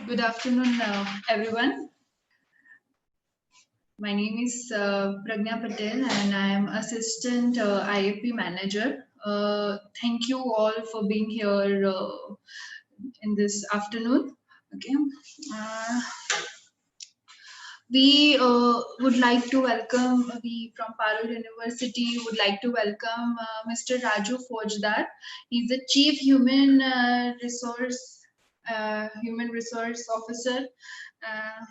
Good afternoon, everyone. My name is Pragna Patel and I am Assistant IAP Manager. Thank you all for being here in this afternoon. Okay. Uh, we would like to welcome, we from Parul University would like to welcome Mr. Raju Faujdar. He's the Chief Human Resource Officer. Uh,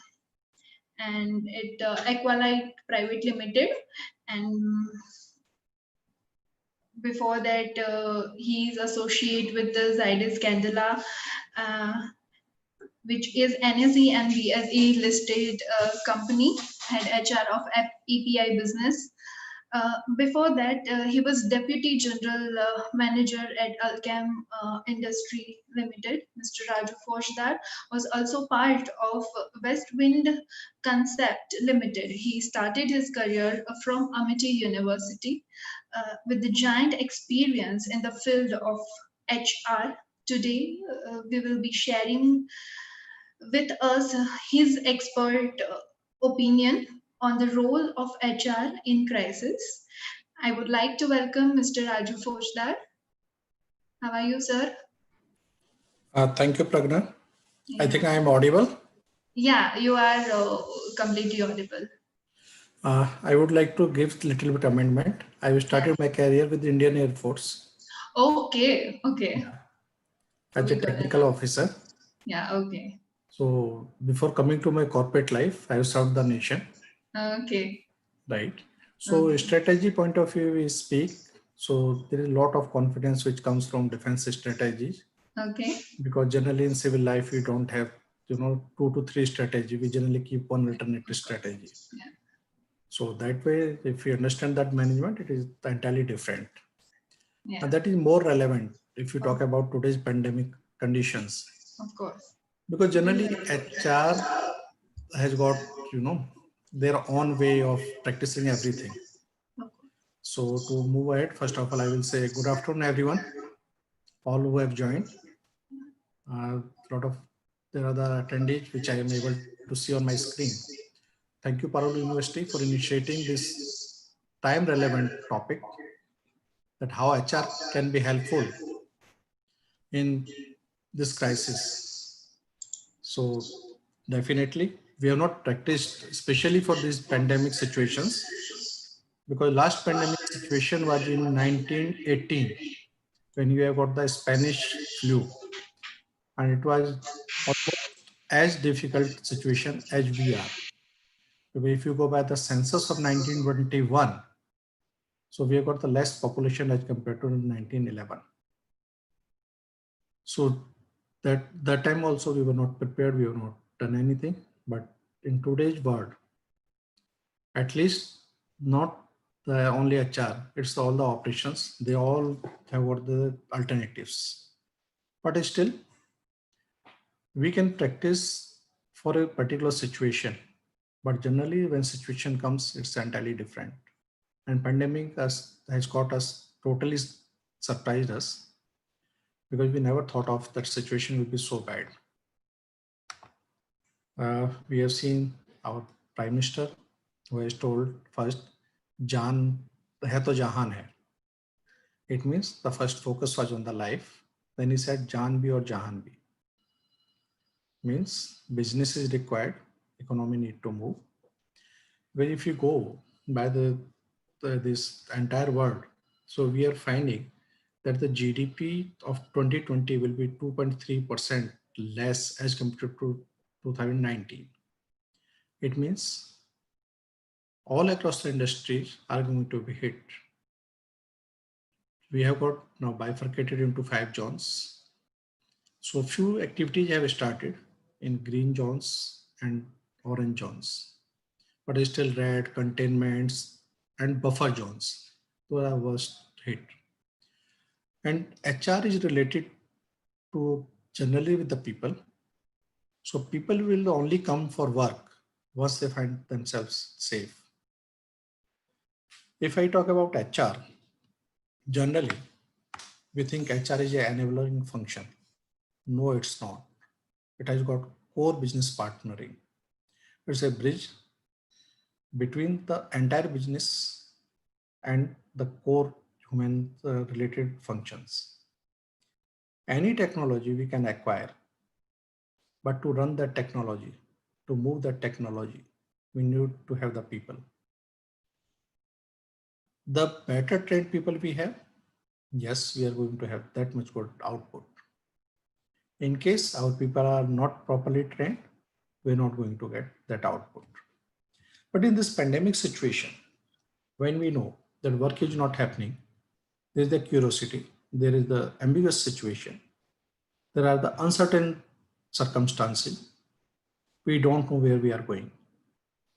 and it Aqualite Private Limited, and before that he's associate with the Zydus Candela, uh, which is NSE and BSE listed company, head HR of EPI business. Before that, he was Deputy General Manager at Alchem Industry Limited. Mr. Raju Faujdar was also part of West Wind Concept Limited. He started his career from Amity University with the giant experience in the field of HR. Today, we will be sharing with us his expert opinion on the role of HR in crisis. I would like to welcome Mr. Raju Faujdar. How are you, sir? Thank you, Pragna. I think I am audible. Yeah, you are completely audible. I would like to give a little bit amendment. I started my career with the Indian Air Force. Okay. As a technical officer. Yeah, okay. So before coming to my corporate life, I have served the nation. Okay. Right. So strategy point of view we speak. So there is a lot of confidence which comes from defense strategies. Okay. Because generally in civil life, we don't have, 2 to 3 strategy. We generally keep one alternative strategy. Yeah. So that way, if you understand that management, it is entirely different. Yeah. And that is more relevant if you talk about today's pandemic conditions. Of course. Because generally HR has got, their own way of practicing everything. So to move ahead, first of all, I will say good afternoon, everyone, all who have joined. There are the attendees which I am able to see on my screen. Thank you, Parul University, for initiating this time relevant topic, that how HR can be helpful in this crisis. So definitely we have not practiced, especially for these pandemic situations, because last pandemic situation was in 1918 when you have got the Spanish flu, and it was almost as difficult situation as we are. If you go by the census of 1921, so we have got the less population as compared to 1911. So that time also we were not prepared, we have not done anything. But in today's world, at least not the only HR, it's all the operations, they all have got the alternatives. But still, we can practice for a particular situation. But generally when situation comes, it's entirely different. And pandemic has got us totally surprised us, because we never thought of that situation would be so bad. We have seen our Prime Minister who has told first, Jaan hai to jahan hai. It means the first focus was on the life. Then he said Jaan bhi aur jahan bhi. Means business is required, economy need to move. But if you go by this entire world, so we are finding that the GDP of 2020 will be 2.3% less as compared to 2019. It means all across the industries are going to be hit. We have got now bifurcated into 5 zones. So few activities have started in green zones and orange zones, but it's still red, containments and buffer zones. Those are worst hit. And HR is related to generally with the people. So people will only come for work once they find themselves safe. If I talk about HR, generally we think HR is an enabling function. No, it's not. It has got core business partnering. It's a bridge between the entire business and the core human related functions. Any technology we can acquire, but to run that technology, to move that technology, we need to have the people. The better trained people we have, yes, we are going to have that much good output. In case our people are not properly trained, we're not going to get that output. But in this pandemic situation, when we know that work is not happening, there is the curiosity, there is the ambiguous situation, there are the uncertain circumstances, we don't know where we are going.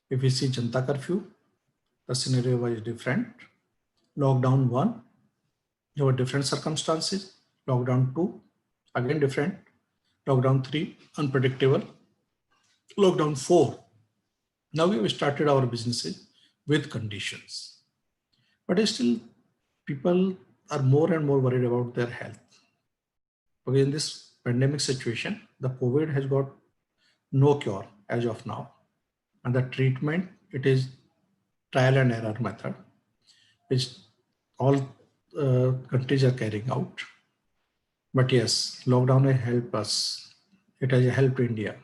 If we see Janta curfew, the scenario was different. Lockdown 1, there were different circumstances. Lockdown 2, again different. Lockdown 3, unpredictable. Lockdown 4, now we have started our businesses with conditions. But still, people are more and more worried about their health. Because in this pandemic situation, the COVID has got no cure as of now. And the treatment, it is trial and error method, which all countries are carrying out. But yes, lockdown has helped us. It has helped India.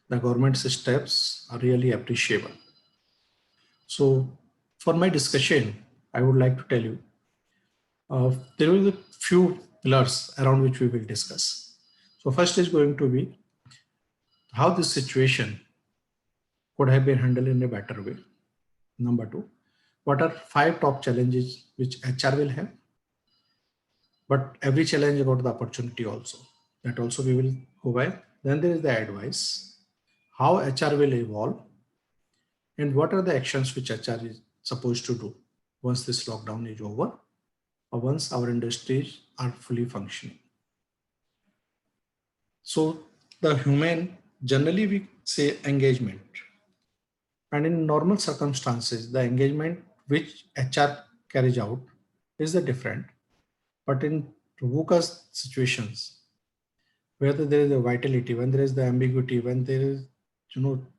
The government's steps are really appreciable. So for my discussion, I would like to tell you, there will be a few pillars around which we will discuss. So first is going to be how this situation could have been handled in a better way. Number 2, what are 5 top challenges which HR will have? But every challenge got the opportunity also. That also we will go by. Then there is the advice, how HR will evolve, and what are the actions which HR is supposed to do once this lockdown is over or once our industries are fully functioning. So the human, generally we say engagement. And in normal circumstances, the engagement which HR carries out is the different. But in VUCA situations, where there is a vitality, when there is the ambiguity, when there is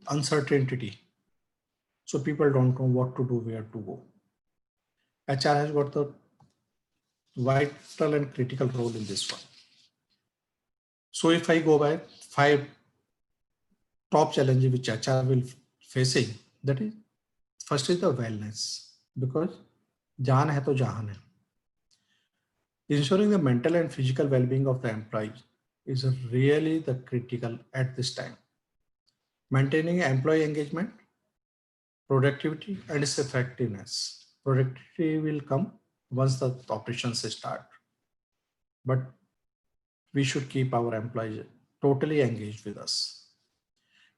uncertainty, so people don't know what to do, where to go. HR has got the vital and critical role in this one. So if I go by 5 top challenges which HR will facing, that is, first is the wellness, because jaan hai to jahan hai. Ensuring the mental and physical well-being of the employees is really the critical at this time. Maintaining employee engagement, productivity, and its effectiveness. Productivity will come once the operations start. But we should keep our employees totally engaged with us.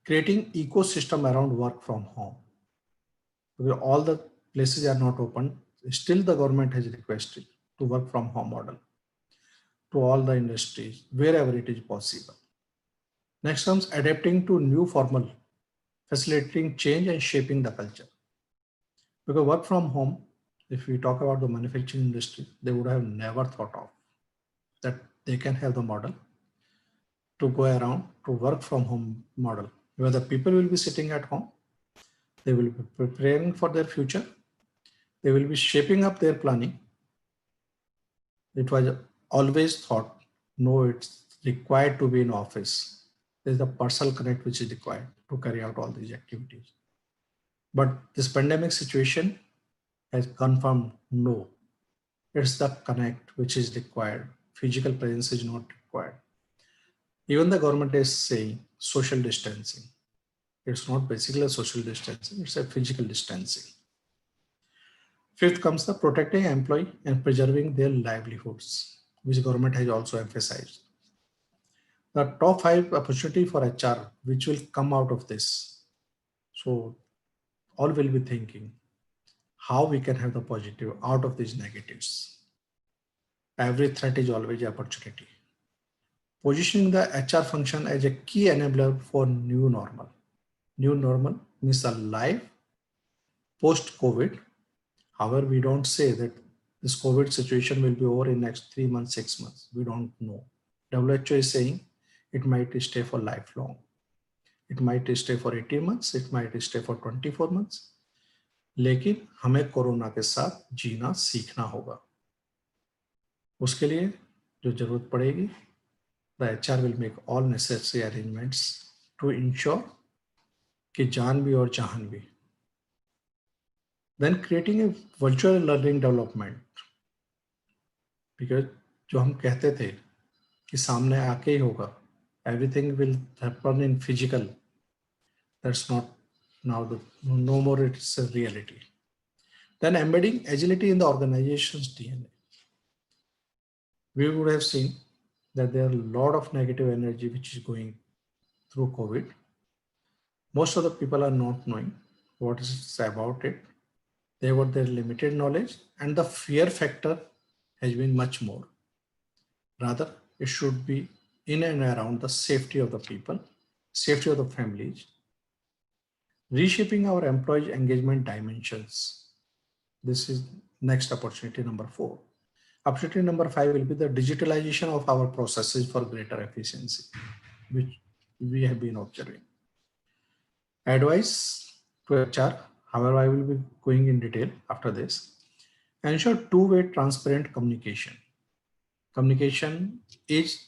Creating ecosystem around work from home. Because all the places are not open, still the government has requested to work from home model to all the industries, wherever it is possible. Next comes adapting to new formal, facilitating change and shaping the culture. Because work from home, if we talk about the manufacturing industry, they would have never thought of that they can have the model to go around to work from home model, where the people will be sitting at home, they will be preparing for their future, they will be shaping up their planning. It was always thought, no, it's required to be in office. There's the personal connect which is required to carry out all these activities. But this pandemic situation has confirmed, no, it's the connect which is required. Physical presence is not required. Even the government is saying social distancing. It's not basically a social distancing, it's a physical distancing. 5th comes the protecting employee and preserving their livelihoods, which government has also emphasized. The top 5 opportunity for HR, which will come out of this. So all will be thinking how we can have the positive out of these negatives. Every threat is always an opportunity. Positioning the HR function as a key enabler for new normal. New normal means a life post-COVID. However, we don't say that this COVID situation will be over in next 3 months, 6 months. We don't know. WHO is saying it might stay for lifelong. It might stay for 18 months, it might stay for 24 months. लेकिन हमें corona के साथ जीना सीखना होगा. उसके लिए जो जरूरत पड़ेगी, the HR will make all necessary arrangements to ensure कि जान भी और जहान भी. Then creating a virtual learning development, because जो हम कहते थे कि सामने आके ही होगा, everything will happen in physical. That's not now no more it's a reality. Then embedding agility in the organization's DNA. We would have seen that there are a lot of negative energy which is going through COVID. Most of the people are not knowing what is about it. They were their limited knowledge, and the fear factor has been much more. Rather, it should be in and around the safety of the people, safety of the families, reshaping our employee engagement dimensions. This is next opportunity number 4. Opportunity number 5 will be the digitalization of our processes for greater efficiency, which we have been observing. Advice to HR, however, I will be going in detail after this. Ensure two-way transparent communication. Communication is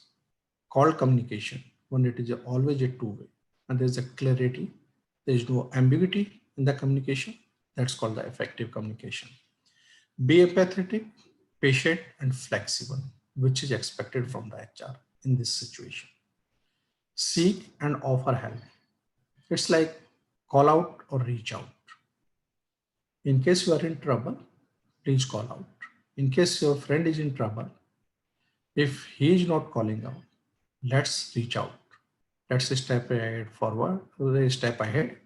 called communication when it is always a two-way, and there is a clarity. There is no ambiguity in the communication. That's called the effective communication. Be empathetic, patient, and flexible, which is expected from the HR in this situation. Seek and offer help. It's like call out or reach out. In case you are in trouble, please call out. In case your friend is in trouble, if he is not calling out, let's reach out. Let's step ahead forward, a step ahead,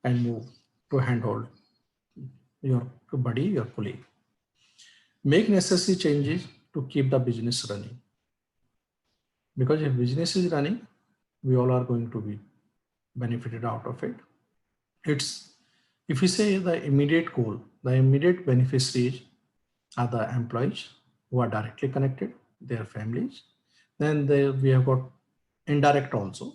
and move to handhold your buddy, your colleague. Make necessary changes to keep the business running. Because if business is running, we all are going to be benefited out of it. It's, if we say the immediate goal, the immediate beneficiaries are the employees who are directly connected, their families. Then we have got indirect also.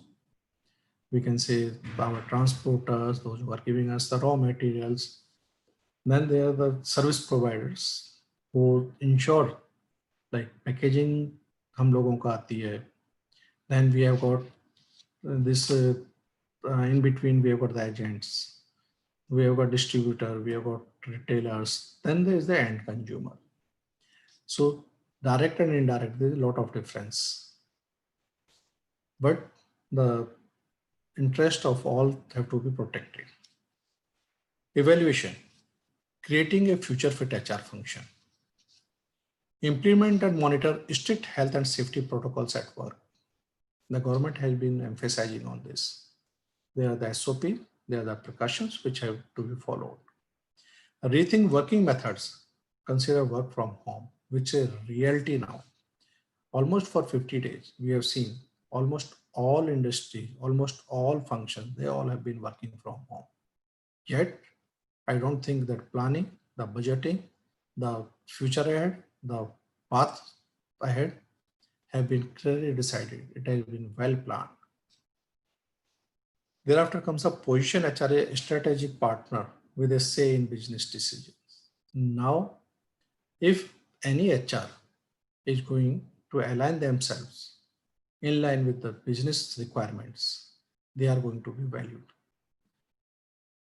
We can say our transporters, those who are giving us the raw materials. Then there are the service providers who ensure like packaging हम लोगों को आती है. Then we have got this in between, we have got the agents, we have got distributor, we have got retailers, then there is the end consumer. So direct and indirect, there is a lot of difference. But the interest of all have to be protected. Evaluation, creating a future fit HR function. Implement and monitor strict health and safety protocols at work. The government has been emphasizing on this. There are the SOP, there are the precautions which have to be followed. Rethink working methods, consider work from home, which is a reality now. Almost for 50 days, we have seen almost all industries, almost all functions, they all have been working from home. Yet, I don't think that planning, the budgeting, the future ahead, the path ahead have been clearly decided. It has been well planned. Thereafter comes a position HR a strategic partner with a say in business decisions. Now, if any HR is going to align themselves in line with the business requirements, they are going to be valued.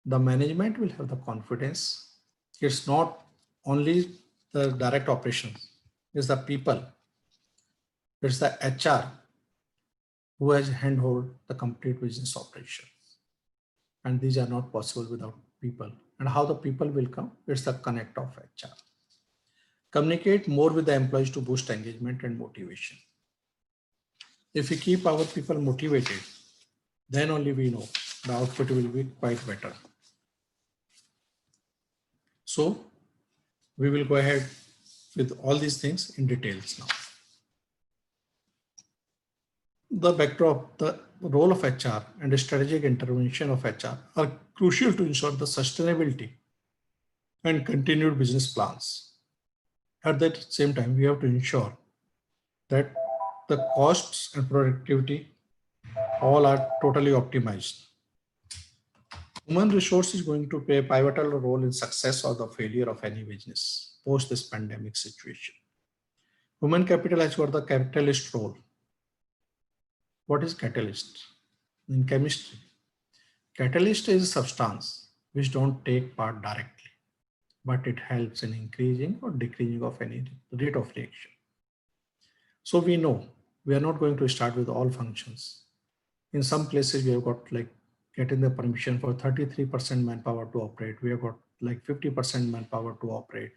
The management will have the confidence. It's not only the direct operations, it's the people. It's the HR who has handhold the complete business operations. And these are not possible without people. And how the people will come? It's the connect of HR. Communicate more with the employees to boost engagement and motivation. If we keep our people motivated, then only we know the output will be quite better. So we will go ahead with all these things in details now. The backdrop, the role of HR and the strategic intervention of HR are crucial to ensure the sustainability and continued business plans. At that same time, we have to ensure that the costs and productivity all are totally optimized Human resource is going to play a pivotal role in success or the failure of any business post this pandemic situation. Human capital has got the catalyst role. What is catalyst? In chemistry, catalyst is a substance which don't take part directly, but it helps in increasing or decreasing of any rate of reaction. So we know we are not going to start with all functions. In some places, we have got like getting the permission for 33% manpower to operate. We have got like 50% manpower to operate.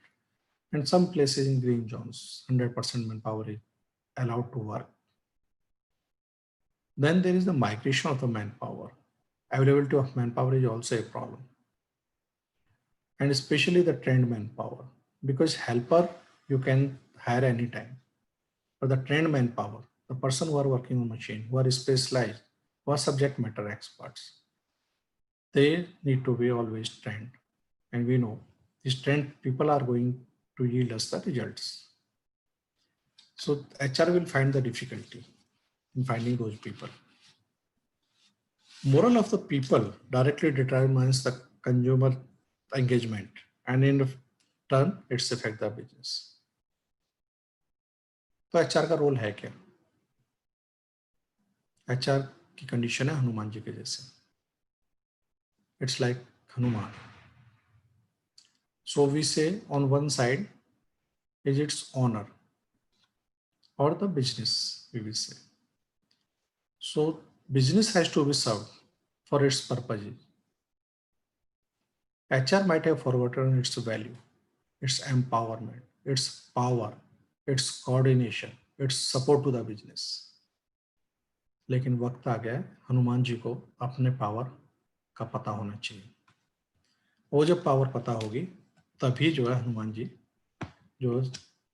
And some places in green zones, 100% manpower is allowed to work. Then there is the migration of the manpower. Availability of manpower is also a problem. And especially the trained manpower, because helper you can hire anytime. But the trained manpower, the person who are working on machine, who are specialized, who are subject matter experts, they need to be always trained. And we know these trained people are going to yield us the results. So HR will find the difficulty in finding those people. Moral of the people directly determines the consumer engagement, and in turn it's affect the business. तो HR का role है क्या? HR की condition है हनुमान जी के जैसे. It's like Hanuman. So we say on one side is its owner or the business, we will say. So business has to be served for its purposes. HR might have forgotten its value, its empowerment, its power, its coordination, its support to the business. लेकिन वक्त आ गया है हनुमान जी को अपने power का पता होना चाहिए. वो जब पावर पता होगी तभी जो है हनुमान जी जो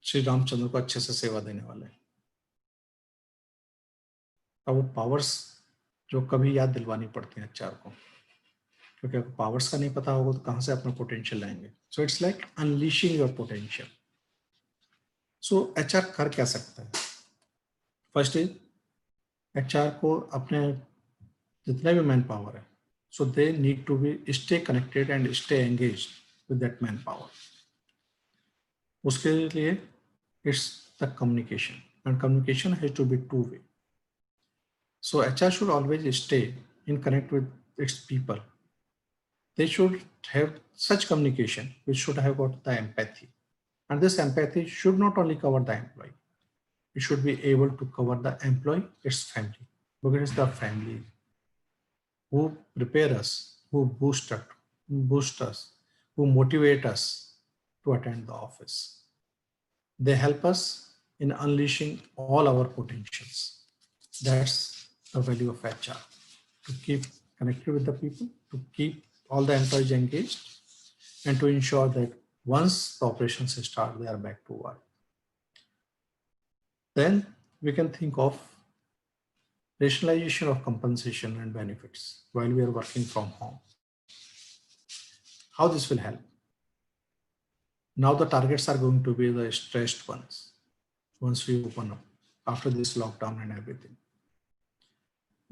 श्री रामचंद्र को अच्छे से सेवा देने वाले हैं. अब वो पावर्स जो कभी याद दिलवानी पड़ती हैं एचआर को, क्योंकि अगर पावर्स का नहीं पता होगा तो कहाँ से अपना पोटेंशियल लाएंगे. So it's like unleashing your potential. So HR कर क्या सकता है? फर्स्ट इज एचआर को अपने जितने भी मैन पावर है, so they need to be stay connected and stay engaged with that man power. उसके लिए it's the communication, and communication has to be two way. So HR should always stay in connect with its people. They should have such communication which should have got the empathy. And this empathy should not only cover the employee, it should be able to cover the employee, its family. Because it's the family who prepare us, who boost us, who motivate us to attend the office. They help us in unleashing all our potentials. That's the value of HR, to keep connected with the people, to keep all the employees engaged, and to ensure that once the operations start, they are back to work. Then we can think of rationalization of compensation and benefits while we are working from home. How this will help? Now the targets are going to be the stressed ones once we open up after this lockdown and everything.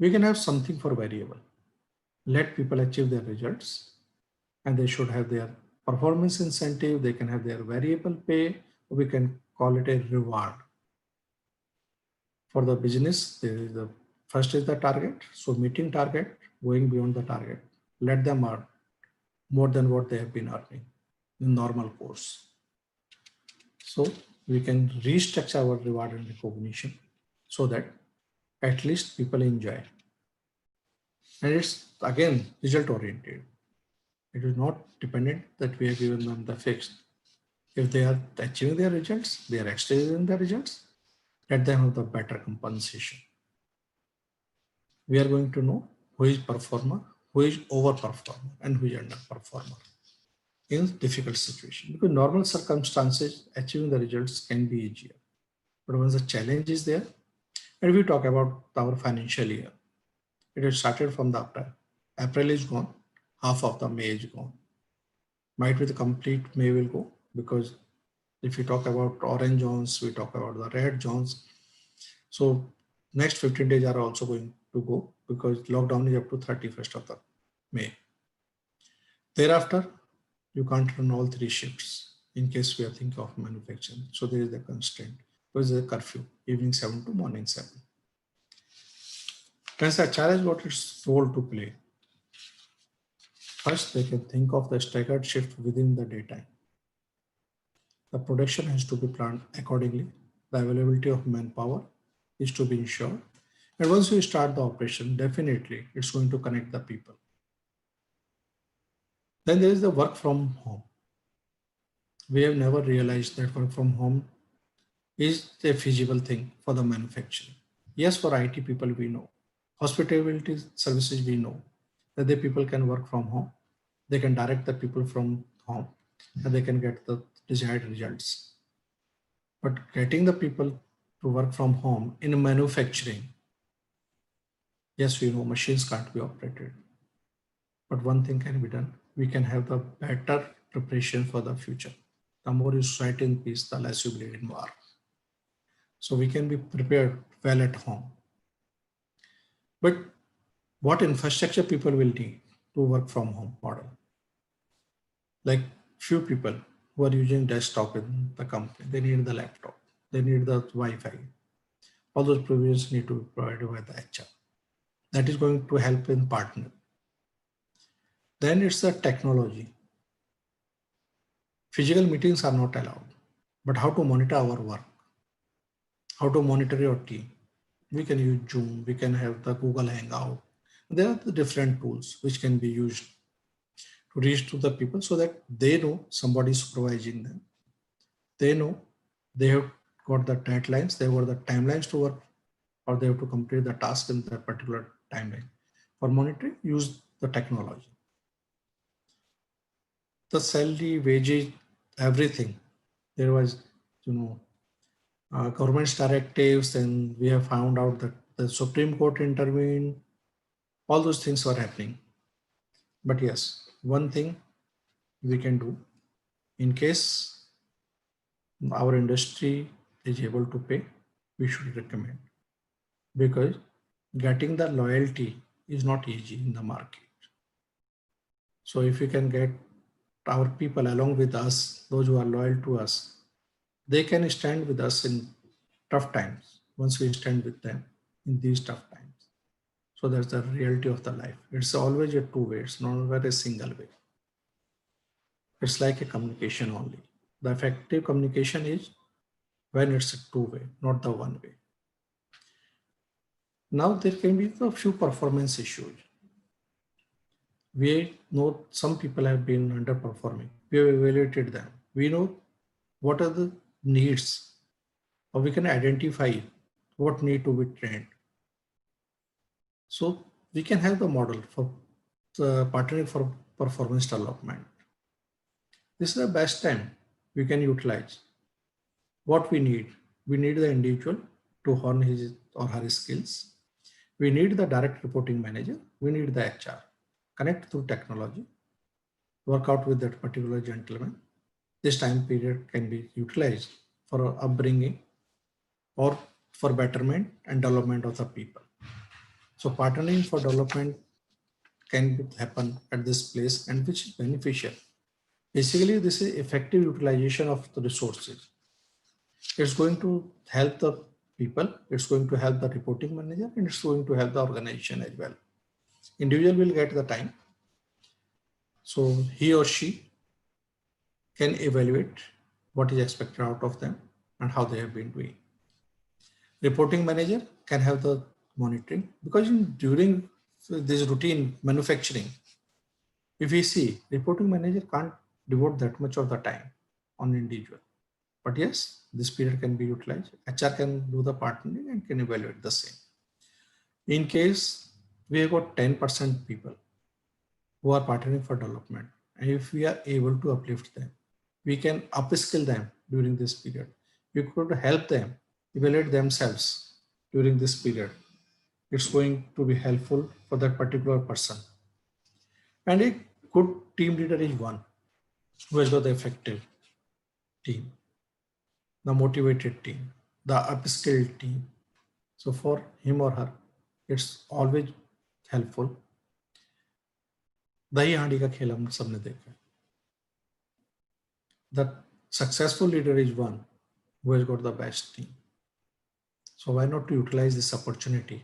We can have something for variable. Let people achieve their results, and they should have their performance incentive. They can have their variable pay. We can call it a reward. For the business, there is the first is the target. So meeting target, going beyond the target. Let them earn more than what they have been earning in normal course. So we can restructure our reward and recognition so that at least people enjoy. And it's again result oriented. It is not dependent that we have given them the fixed. If they are achieving their results, they are exceeding their results, let them have the better compensation. We are going to know who is performer, who is overperformer, and who is underperformer in difficult situation. Because normal circumstances, achieving the results can be easier. But once the challenge is there, and we talk about our financial year, it has started from the April. April is gone, half of the May is gone. Might be the complete May will go, because if we talk about orange zones, we talk about the red zones. So next 15 days are also going to go because lockdown is up to 31st of the May. Thereafter, you can't run all 3 shifts in case we are thinking of manufacturing. So there is a constraint. There is a curfew, evening 7 to morning 7. Hence, the challenge what its role to play. First, they can think of the staggered shift within the daytime. The production has to be planned accordingly. The availability of manpower is to be ensured. And once you start the operation, definitely it's going to connect the people. Then there is the work from home. We have never realized that work from home is a feasible thing for the manufacturing. Yes, for IT people, we know. Hospitality services, we know that the people can work from home. They can direct the people from home and they can get the desired results. But getting the people to work from home in manufacturing, yes, we know machines can't be operated. But one thing can be done. We can have the better preparation for the future. The more you fight in peace, the less you bleed in war. So we can be prepared well at home. But what infrastructure people will need to work from home model? Like few people who are using desktop in the company, they need the laptop, they need the Wi-Fi. All those provisions need to be provided by the HR. That is going to help in partner. Then it's the technology. Physical meetings are not allowed, but how to monitor our work? How to monitor your team? We can use Zoom, we can have the Google Hangout. There are the different tools which can be used to reach to the people so that they know somebody is supervising them. They know they have got the deadlines, they have got the timelines to work, or they have to complete the task in that particular timeline. For monitoring, use the technology. The salary, wages, everything. There was, government's directives, and we have found out that the Supreme Court intervened. All those things were happening. But yes, one thing we can do in case our industry is able to pay, we should recommend, because getting the loyalty is not easy in the market. So if we can get our people along with us, those who are loyal to us, they can stand with us in tough times once we stand with them in these tough times. So that's the reality of the life. It's always a two-way, it's not a single way. It's like a communication only. The effective communication is when it's a two-way, not the one way. Now there can be a few performance issues. We know some people have been underperforming. We have evaluated them. We know what are the needs, or we can identify what need to be trained. So we can have the model for partnering for performance development. This is the best time we can utilize. What we need the individual to hone his or her skills. We need the direct reporting manager. We need the HR. Connect through technology. Work out with that particular gentleman. This time period can be utilized for upbringing or for betterment and development of the people. So partnering for development can happen at this place, and which is beneficial. Basically, this is effective utilization of the resources. It's going to help the people, it's going to help the reporting manager, and it's going to help the organization as well. Individual will get the time. So he or she can evaluate what is expected out of them and how they have been doing. Reporting manager can have the monitoring, because during this routine manufacturing, if we see, reporting manager can't devote that much of the time on individual. But yes, this period can be utilized. HR can do the partnering and can evaluate the same. In case we have got 10% people who are partnering for development, and if we are able to uplift them, we can upskill them during this period. We could help them evaluate themselves during this period. It's going to be helpful for that particular person. And a good team leader is one who has got the effective team, the motivated team, the upskilled team. So for him or her, it's always helpful. दही हांडी का खेल हम सबने देखा है. The successful leader is one who has got the best team. So why not to utilize this opportunity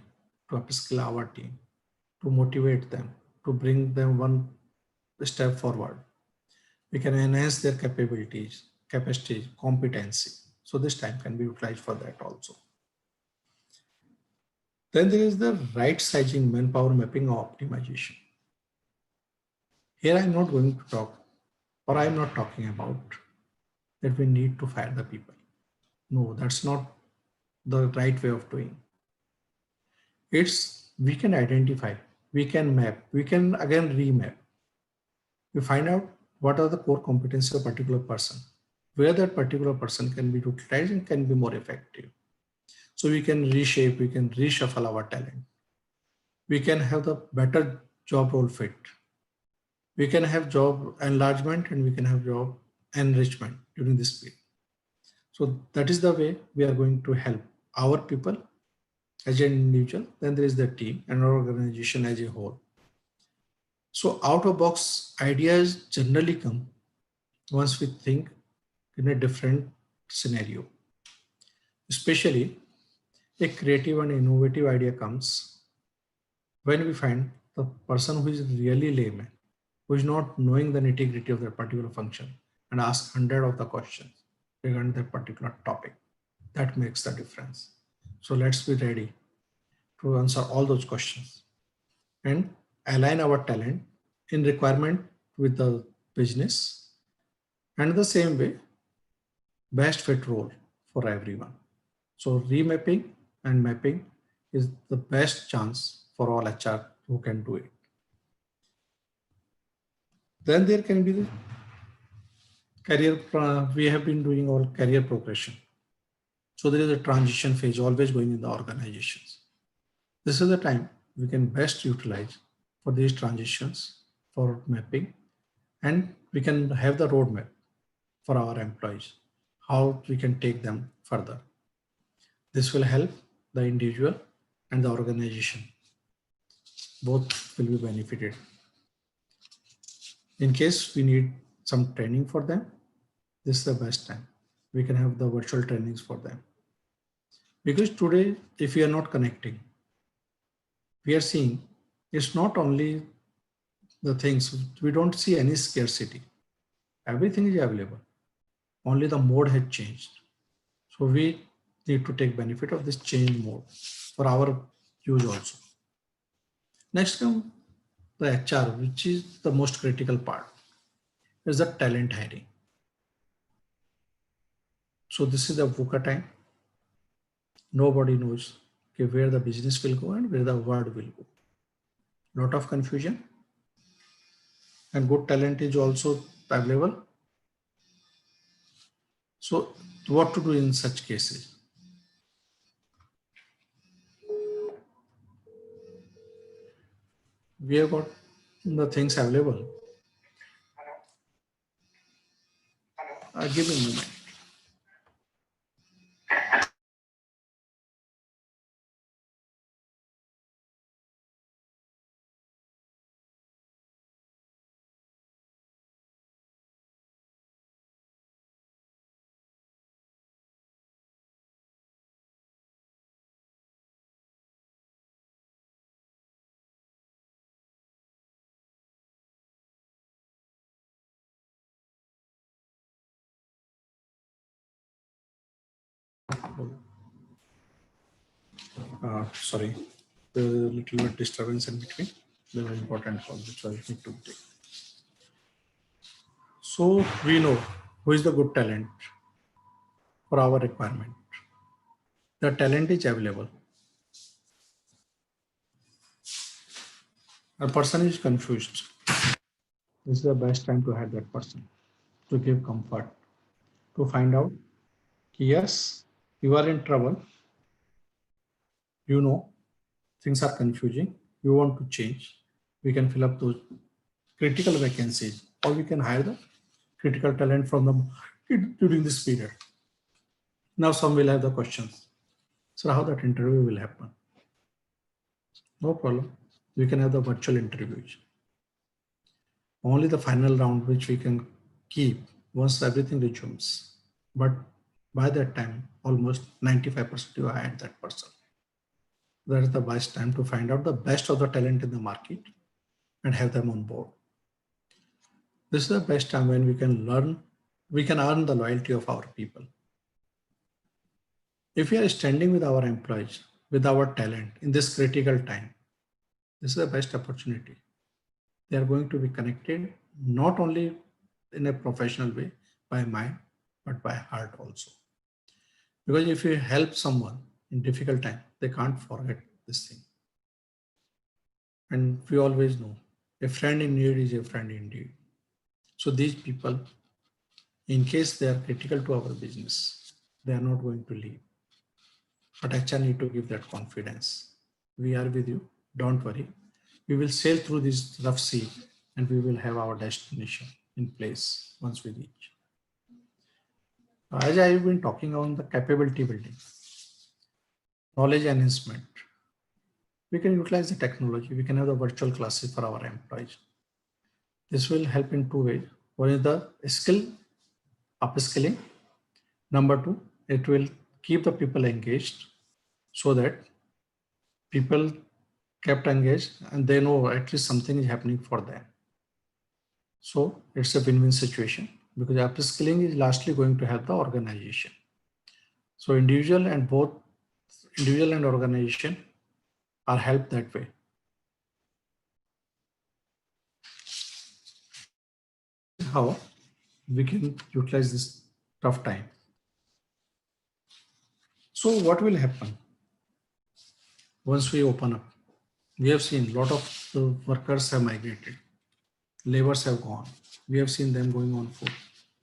to upskill our team, to motivate them, to bring them one step forward. We can enhance their capabilities, capacity, competency. So this time can be utilized for that also. Then there is the right sizing manpower mapping or optimization. Here I'm not going to talk, or I'm not talking about that we need to fire the people. No, that's not the right way of doing. It's we can identify, we can map, we can again remap. We find out what are the core competencies of a particular person, where that particular person can be utilized and can be more effective. So we can reshape, we can reshuffle our talent. We can have the better job role fit. We can have job enlargement and we can have job enrichment during this period. So that is the way we are going to help our people as an individual. Then there is the team and our organization as a whole. So out of box ideas generally come once we think in a different scenario. Especially a creative and innovative idea comes when we find the person who is really layman, who is not knowing the nitty-gritty of that particular function and ask 100 of the questions regarding that particular topic. That makes the difference. So let's be ready to answer all those questions and align our talent in requirement with the business and the same way best fit role for everyone. So remapping and mapping is the best chance for all HR who can do it. Then there can be the career, we have been doing all career progression. So there is a transition phase always going in the organizations. This is the time we can best utilize for these transitions for mapping, and we can have the roadmap for our employees, how we can take them further. This will help the individual and the organization. Both will be benefited. In case we need some training for them, this is the best time. We can have the virtual trainings for them. Because today, if we are not connecting, we are seeing it's not only the things, we don't see any scarcity. Everything is available. Only the mode has changed. So we need to take benefit of this change mode for our use also. Next come the HR, which is the most critical part, is the talent hiring. So this is the VUCA time. Nobody knows where the business will go and where the word will go. Lot of confusion, and good talent is also available. So what to do in such cases? We have got the things available. Give me a moment. Sorry, there was a little bit disturbance in between. There was important call which I need to take. So we know who is the good talent for our requirement. The talent is available. A person is confused. This is the best time to have that person to give comfort, to find out, yes, you are in trouble. You know, things are confusing. You want to change. We can fill up those critical vacancies, or we can hire the critical talent from the during this period. Now some will have the questions. So how that interview will happen? No problem. We can have the virtual interviews. only the final round which we can keep once everything resumes. But by that time, almost 95% you hired that person. That is the best time to find out the best of the talent in the market and have them on board. This is the best time when we can earn the loyalty of our people. If we are standing with our employees, with our talent in this critical time, this is the best opportunity. They are going to be connected not only in a professional way by mind, but by heart also. Because if you help someone in difficult time, they can't forget this thing. And we always know a friend in need is a friend indeed. So these people, in case they are critical to our business, they are not going to leave. But HR need to give that confidence. We are with you. Don't worry. We will sail through this rough sea and we will have our destination in place once we reach. As I've been talking on the capability building, knowledge enhancement, we can utilize the technology. We can have the virtual classes for our employees. This will help in two ways. One is the skill upskilling. Number two, it will keep the people engaged so that people kept engaged and they know at least something is happening for them. So it's a win-win situation because upskilling is lastly going to help the organization. So individual and organization are helped that way. How we can utilize this tough time. So what will happen once we open up? We have seen a lot of the workers have migrated, laborers have gone. We have seen them going on foot.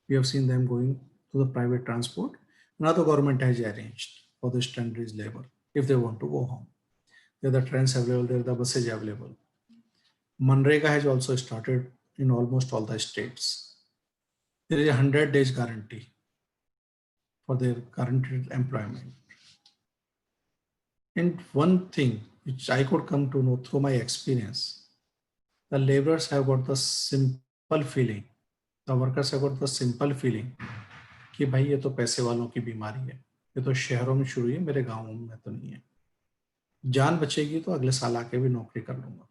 We have seen them going to the private transport. Now the government has arranged for the standardized labor if they want to go home. There are the trains available, there are the buses available. Manrega has also started in almost all the states. There is a 100 days guarantee for their guaranteed employment. And one thing which I could come to know through my experience, the laborers have got the simple feeling, the workers have got the simple feeling कि भाई ये तो पैसे वालों की बीमारी है, ये तो शहरों में शुरू है, मेरे गाँव में तो नहीं है. जान बचेगी तो अगले साल आके भी नौकरी कर लूंगा.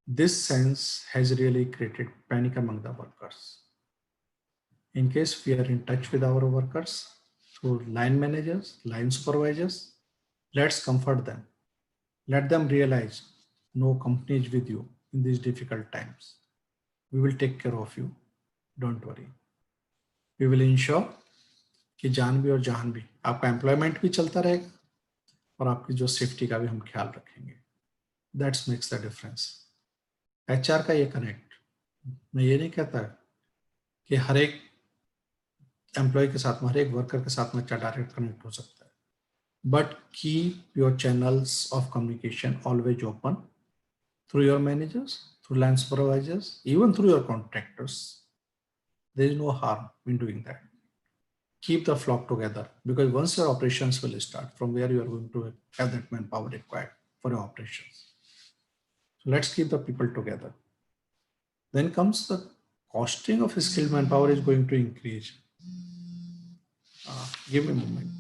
This sense has really created panic among the workers. In case we are in touch with our workers through line managers, line supervisors, let's comfort them. Let them realize no company is with you in these difficult times. We will take care of you. Don't worry. We will ensure कि जान भी और जहान भी, आपका employment भी चलता रहेगा और आपकी जो सेफ्टी का भी हम ख्याल रखेंगे. That makes the difference. HR का ये कनेक्ट, मैं ये नहीं कहता कि हर एक एम्प्लॉय के साथ में, हर एक वर्कर के साथ में अच्छा डायरेक्ट कनेक्ट हो सकता है. But keep your channels of communication always open through your managers, through line supervisors, even through your contractors. There is no harm in doing that. Keep the flock together because once your operations will start, from where you are going to have that manpower required for your operations. So let's keep the people together. Then comes the costing of skilled manpower is going to increase. Give me a moment.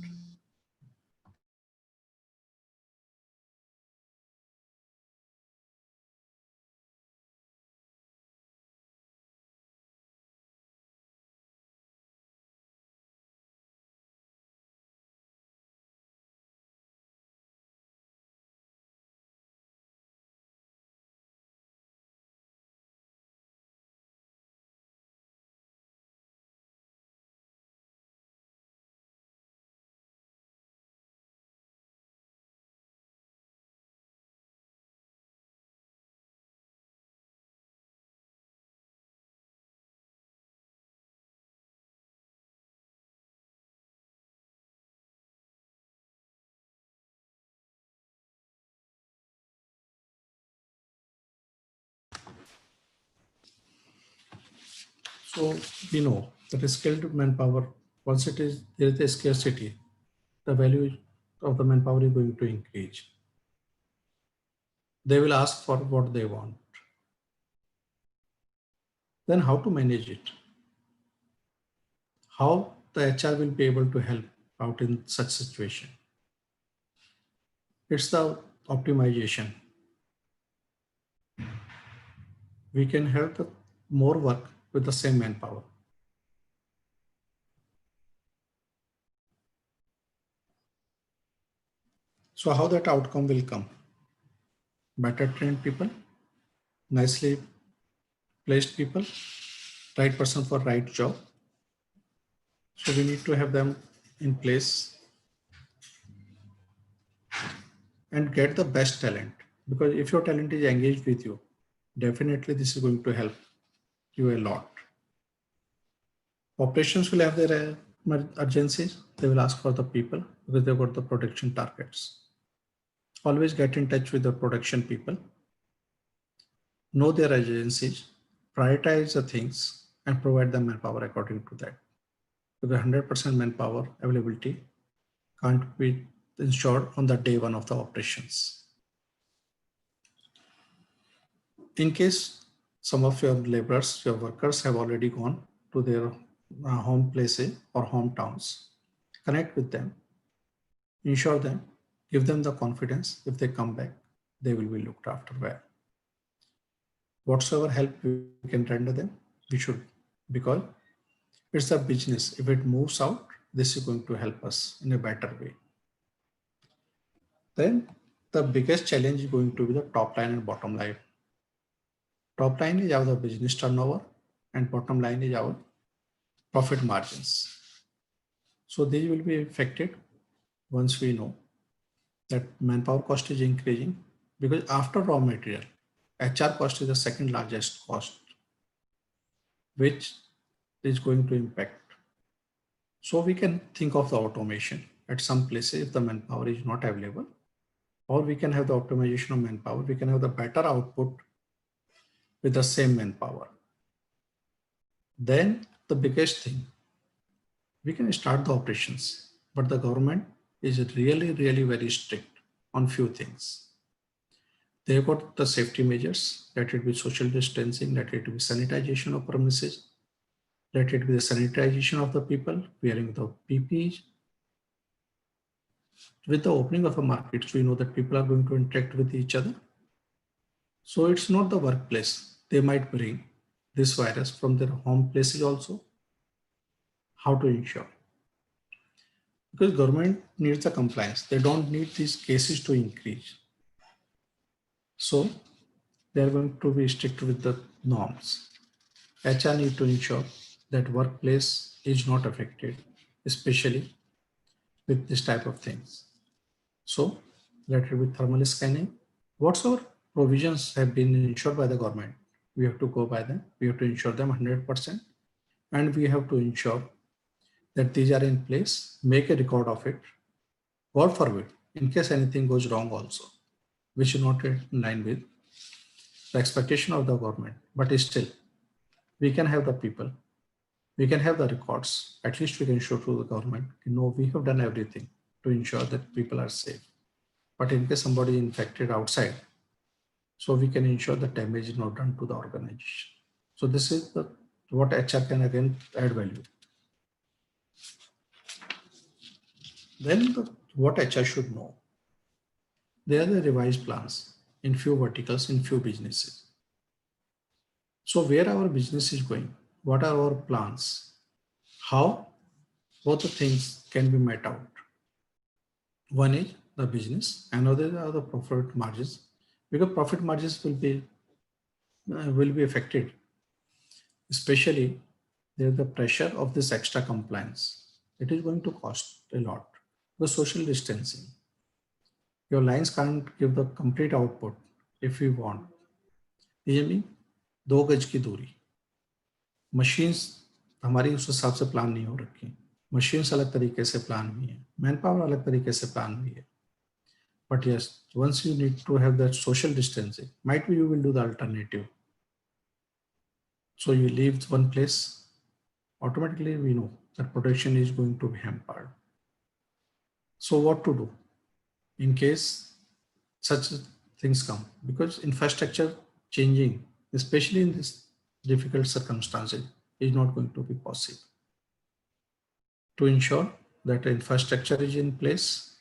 So we know that skilled manpower, once there is a scarcity, the value of the manpower is going to increase. They will ask for what they want. Then how to manage it? How the HR will be able to help out in such situation? It's the optimization. We can have the more work with the same manpower. So how that outcome will come? Better trained people, nicely placed people, right person for right job. So we need to have them in place and get the best talent. Because if your talent is engaged with you, definitely this is going to help you a lot. Operations will have their urgencies. They will ask for the people because they've got the production targets. Always get in touch with the production people. Know their urgencies, prioritize the things and provide them manpower according to that. Because 100% manpower availability can't be ensured on the day one of the operations. In case some of your laborers, your workers have already gone to their home places or hometowns, connect with them, ensure them, give them the confidence. If they come back, they will be looked after well. Whatsoever help we can render them, we should, because it's a business. If it moves out, this is going to help us in a better way. Then the biggest challenge is going to be the top line and bottom line. Top line is our business turnover and bottom line is our profit margins. So these will be affected once we know that manpower cost is increasing, because after raw material, HR cost is the second largest cost, which is going to impact. So we can think of the automation at some places if the manpower is not available, or we can have the optimization of manpower. We can have the better output with the same manpower. Then the biggest thing, we can start the operations, but the government is really, really very strict on few things. They've got the safety measures, let it be social distancing, let it be sanitization of premises, let it be the sanitization of the people, wearing the PPEs. With the opening of the markets, we know that people are going to interact with each other. So it's not the workplace. They might bring this virus from their home places also. How to ensure? Because government needs the compliance. They don't need these cases to increase. So they're going to be strict with the norms. HR need to ensure that workplace is not affected, especially with this type of things. So let it be thermal scanning. Whatsoever provisions have been ensured by the government, we have to go by them. We have to ensure them 100%. And we have to ensure that these are in place, make a record of it. God forbid, in case anything goes wrong also, which is not in line with the expectation of the government, but still, we can have the people, we can have the records, at least we can show to the government, we have done everything to ensure that people are safe. But in case somebody is infected outside, so we can ensure that damage is not done to the organization. So this is what HR can again add value. Then what HR should know? They are the revised plans in few verticals, in few businesses. So where our business is going, what are our plans? How both the things can be met out. One is the business, another are the profit margins, because profit margins will be affected. Especially there's the pressure of this extra compliance. It is going to cost a lot. The social distancing. Your lines can't give the complete output if we want. यानी 2 गज की दूरी. Machines हमारी उस हिसाब से plan नहीं हो रखी. मशीन्स अलग तरीके से प्लान हुई है. मैन पावर अलग तरीके से प्लान हुई है. But yes, once you need to have that social distancing, might be you will do the alternative. So you leave one place, automatically we know that production is going to be hampered. So what to do in case such things come? Because infrastructure changing, especially in this difficult circumstances is not going to be possible. To ensure that infrastructure is in place,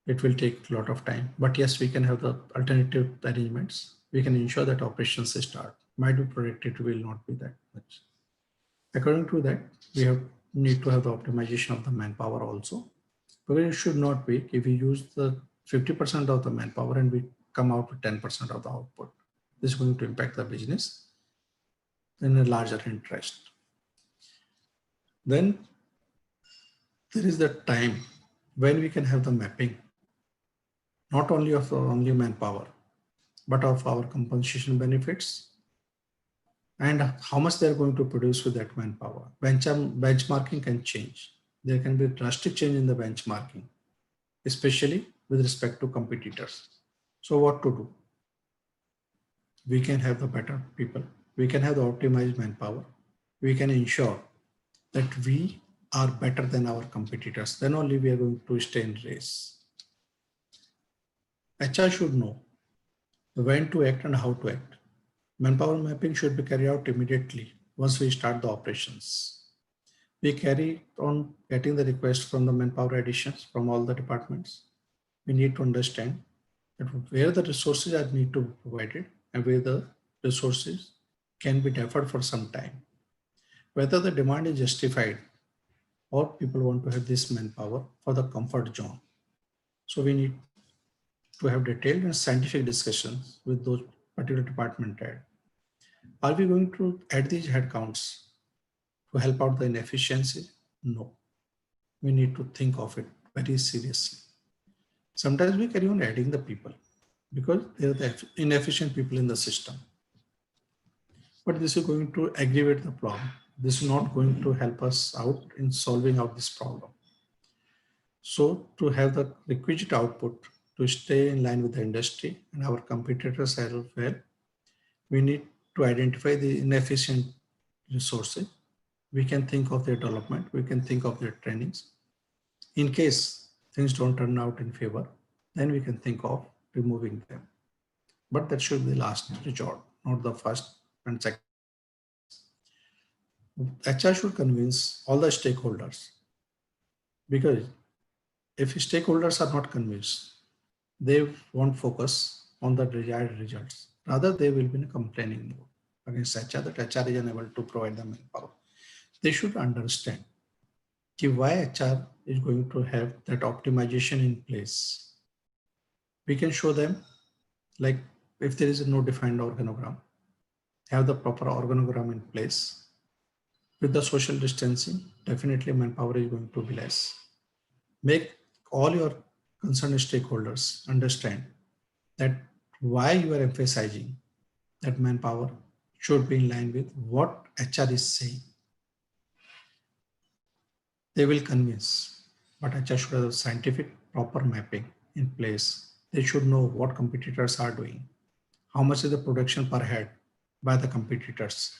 it will take a lot of time. But yes, we can have the alternative arrangements. We can ensure that operations start. Might be productivity will not be that much. According to that, we need to have the optimization of the manpower also. But it should not be if we use the 50% of the manpower and we come out with 10% of the output. This is going to impact the business in a larger interest. Then there is the time when we can have the mapping, not only of the only manpower, but of our compensation benefits and how much they're going to produce with that manpower. Benchmarking can change. There can be a drastic change in the benchmarking, especially with respect to competitors. So what to do? We can have the better people. We can have the optimized manpower. We can ensure that we are better than our competitors. Then only we are going to stay in race. HR should know when to act and how to act. Manpower mapping should be carried out immediately once we start the operations. We carry on getting the request from the manpower additions from all the departments. We need to understand that where the resources are need to be provided and where the resources can be deferred for some time. Whether the demand is justified or people want to have this manpower for the comfort zone. So we need to have detailed and scientific discussions with those particular department head. Are we going to add these headcounts to help out the inefficiency? No. We need to think of it very seriously. Sometimes we carry on adding the people because they are the inefficient people in the system. But this is going to aggravate the problem. This is not going to help us out in solving out this problem. So to have the requisite output to stay in line with the industry and our competitors as well, we need to identify the inefficient resources. We can think of their development. We can think of their trainings. In case things don't turn out in favor, then we can think of removing them. But that should be the last resort, not the first and second. HR should convince all the stakeholders, because if stakeholders are not convinced, they won't focus on the desired results. Rather, they will be in a complaining mode against HR that HR is unable to provide the manpower. They should understand why HR is going to have that optimization in place. We can show them, like if there is no defined organogram, have the proper organogram in place. With the social distancing, definitely manpower is going to be less. Make all your concerned stakeholders understand that why you are emphasizing that manpower should be in line with what HR is saying. They will convince, but HR should have a scientific proper mapping in place. They should know what competitors are doing, how much is the production per head by the competitors,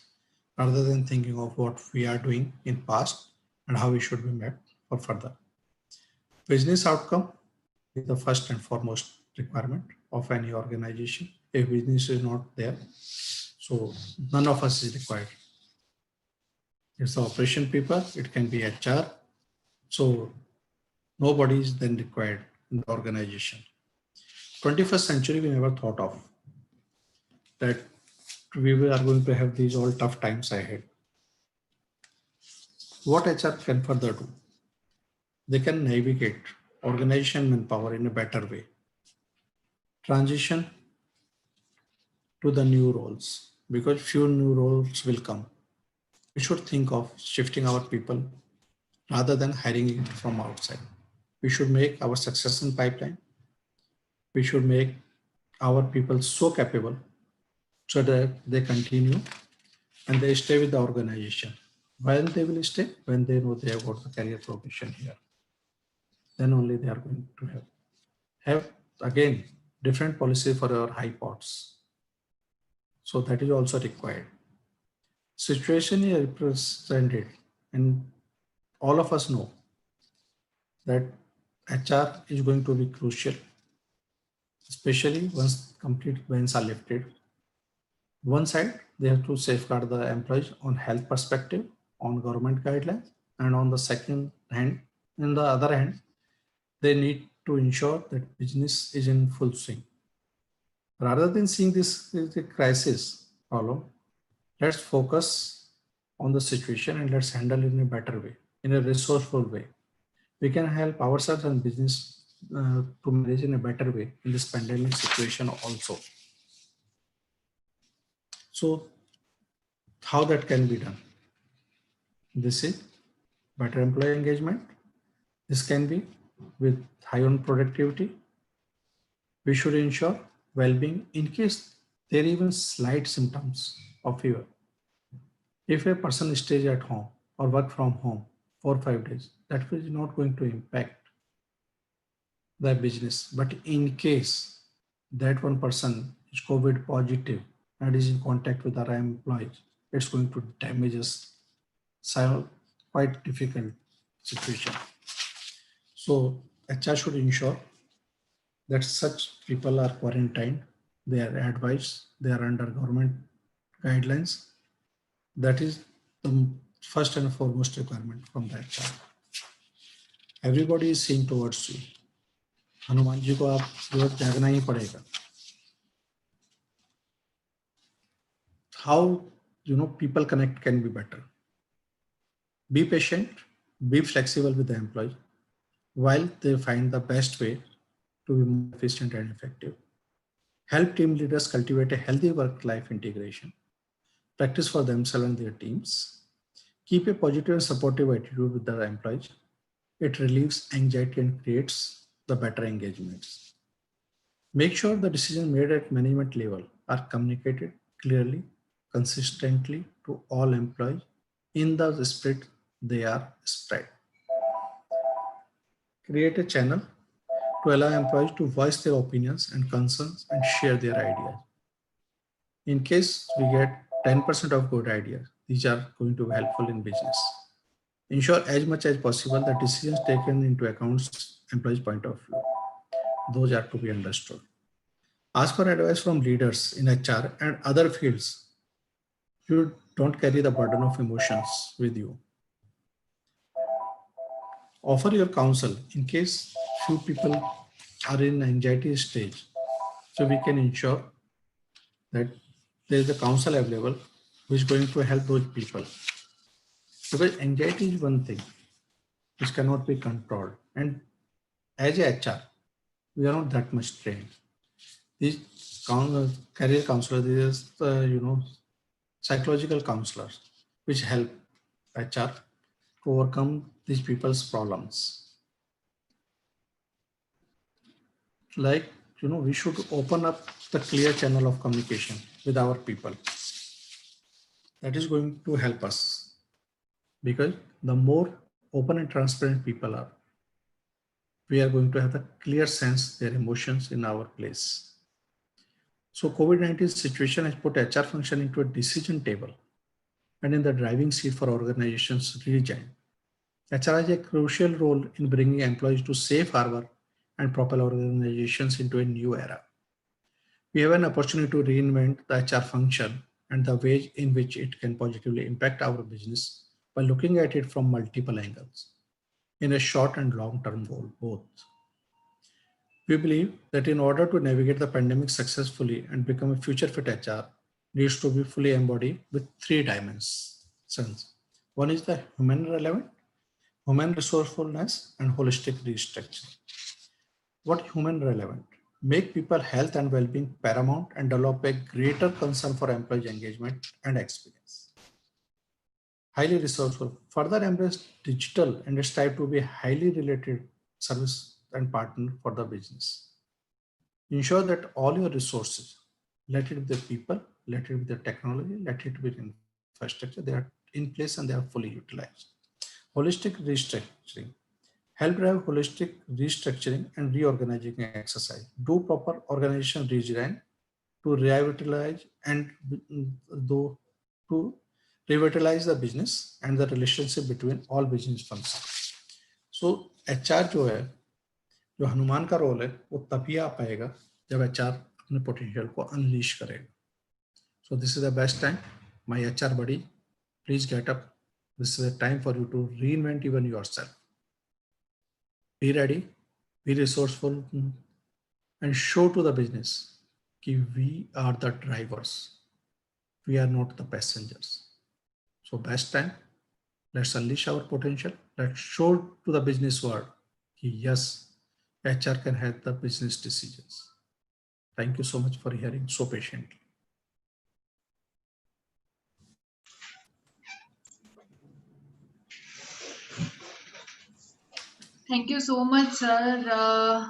rather than thinking of what we are doing in past and how we should be mapped for further. Business outcome is the first and foremost requirement of any organization. If business is not there, so none of us is required. It's the operation people, it can be HR. So nobody is then required in the organization. 21st century, we never thought of that we are going to have these all tough times ahead. What HR can further do? They can navigate organization manpower in a better way. Transition to the new roles, because few new roles will come. We should think of shifting our people rather than hiring it from outside. We should make our succession pipeline. We should make our people so capable so that they continue and they stay with the organization. When they will stay? When they know they have got the career progression here. Then only they are going to have again different policy for our high pots. So that is also required. Situation is represented, and all of us know that HR is going to be crucial, especially once complete bans are lifted. One side, they have to safeguard the employees on health perspective, on government guidelines, and on the second hand, in the other hand, they need to ensure that business is in full swing. Rather than seeing this as a crisis problem, let's focus on the situation and let's handle it in a better way, in a resourceful way. We can help ourselves and business to manage in a better way in this pandemic situation also. So how that can be done? This is better employee engagement. This can be with high on productivity. We should ensure well-being in case there are even slight symptoms of fever. If a person stays at home or work from home 4 or 5 days, that is not going to impact the business. But in case that one person is COVID positive and is in contact with our employees, it's going to damage us. So quite difficult situation. So HR should ensure that such people are quarantined, they are advised, they are under government guidelines. That is the first and foremost requirement from the HR. Everybody is seeing towards you. Hanuman ji को आप जागना ही पड़ेगा. How people connect can be better. Be patient, be flexible with the employees while they find the best way to be more efficient and effective. Help team leaders cultivate a healthy work-life integration. Practice for themselves and their teams. Keep a positive and supportive attitude with their employees. It relieves anxiety and creates the better engagements. Make sure the decisions made at management level are communicated clearly, consistently to all employees in the spirit they are spread. Create a channel to allow employees to voice their opinions and concerns and share their ideas. In case we get 10% of good ideas, these are going to be helpful in business. Ensure as much as possible that decisions taken into account employees' point of view. Those are to be understood. Ask for advice from leaders in HR and other fields. You don't carry the burden of emotions with you. Offer your counsel in case few people are in anxiety stage. So we can ensure that there is a counsel available which is going to help those people. Because anxiety is one thing which cannot be controlled. And as a HR, we are not that much trained. These career counselors, these psychological counselors, which help HR to overcome these people's problems. Like, we should open up the clear channel of communication with our people. That is going to help us because the more open and transparent people are, we are going to have a clear sense their emotions in our place. So COVID-19 situation has put HR function into a decision table and in the driving seat for organizations redesign. HR has a crucial role in bringing employees to safe harbor and propel organizations into a new era. We have an opportunity to reinvent the HR function and the ways in which it can positively impact our business by looking at it from multiple angles in a short and long-term goal, both. We believe that in order to navigate the pandemic successfully and become a future-fit HR needs to be fully embodied with 3 dimensions. One is the human relevant, human resourcefulness, and holistic restructuring. What human relevant? Make people health and well-being paramount and develop a greater concern for employee engagement and experience. Highly resourceful. Further embrace digital and strive to be highly related service and partner for the business. Ensure that all your resources, let it be the people, let it be the technology, let it be the infrastructure, they are in place and they are fully utilized. Holistic restructuring. Help drive holistic restructuring and reorganizing exercise. Do proper organization redesign to revitalize and to revitalize the business and the relationship between all business functions. So HR जो है, जो हनुमान का role है, वो तभी आ पाएगा जब HR अपने पोटेंशियल को अनलीश करेगा. So this is the best time. My HR buddy, please get up. This is a time for you to reinvent even yourself. Be ready, be resourceful, and show to the business that we are the drivers. We are not the passengers. So best time, let's unleash our potential. Let's show to the business world that yes, HR can help the business decisions. Thank you so much for hearing so patiently. Thank you so much, sir.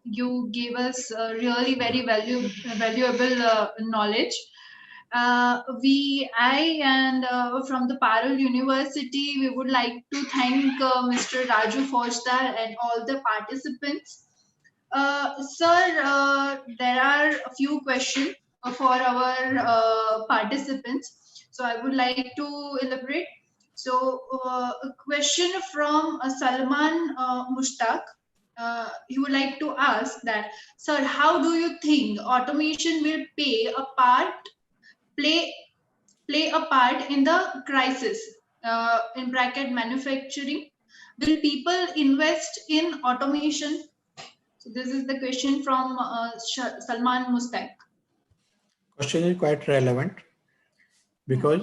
You gave us really very valuable knowledge. I and from the Parul University, we would like to thank Mr. Raju Faujdar and all the participants. Sir, there are a few questions for our participants. So I would like to elaborate. So a question from Salman Mushtaq. He would like to ask that, sir, how do you think automation will play play a part in the crisis? In bracket manufacturing, will people invest in automation? So this is the question from Salman Mustaq. Question is quite relevant because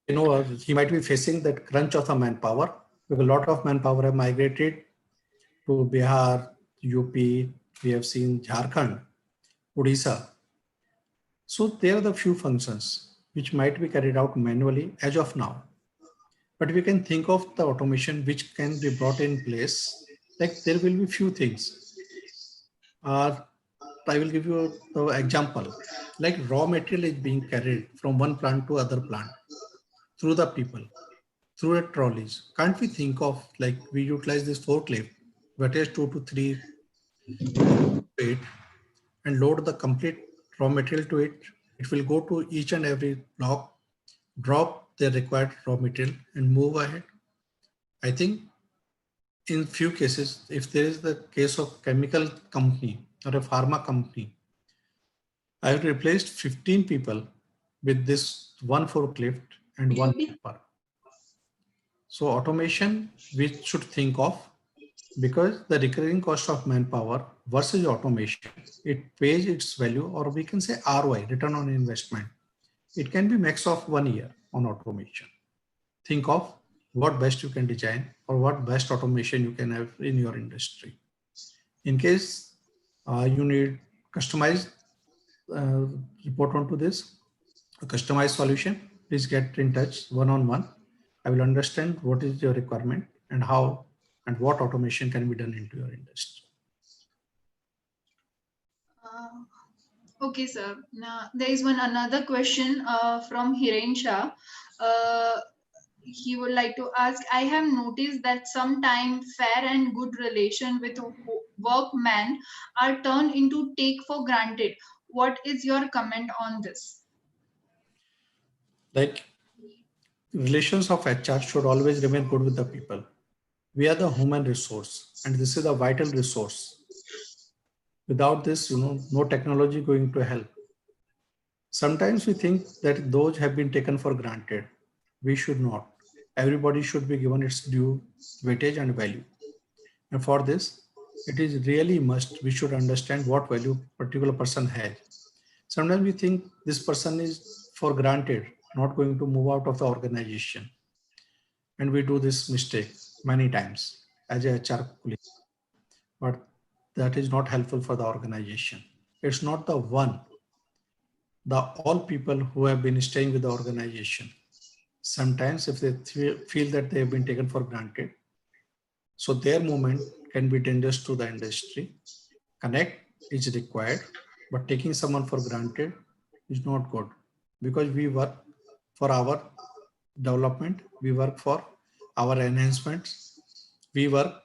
he might be facing that crunch of the manpower because a lot of manpower have migrated to Bihar, UP. We have seen Jharkhand, Odisha. So there are the few functions which might be carried out manually as of now. But we can think of the automation which can be brought in place. Like there will be few things. I will give you the example. Like raw material is being carried from one plant to other plant through the people, through the trolleys. Can't we think of like we utilize this forklift, but is 2 to 3 weight and load the complete raw material to it. It will go to each and every block, drop the required raw material and move ahead. I think in few cases, if there is the case of chemical company or a pharma company, I have replaced 15 people with this one forklift and one helper. So automation we should think of because the recurring cost of manpower versus automation, it pays its value, or we can say ROI, return on investment. It can be max of 1 year on automation. Think of what best you can design or what best automation you can have in your industry. In case you need customized report onto this, a customized solution, please get in touch one-on-one. I will understand what is your requirement and how and what automation can be done into your industry. Okay, sir. Now, there is another question from Hiren Shah. He would like to ask, I have noticed that sometimes fair and good relation with workmen are turned into take for granted. What is your comment on this? Like relations of HR should always remain good with the people. We are the human resource and this is a vital resource. Without this, no technology going to help. Sometimes we think that those have been taken for granted. We should not. Everybody should be given its due weightage and value. And for this, it is really must, we should understand what value particular person has. Sometimes we think this person is for granted, not going to move out of the organization. And we do this mistake many times as a HR colleague. But that is not helpful for the organization. It's not the one, the all people who have been staying with the organization. Sometimes if they feel that they have been taken for granted, so their movement can be dangerous to the industry. Connect is required, but taking someone for granted is not good because we work for our development, we work for our enhancements, we work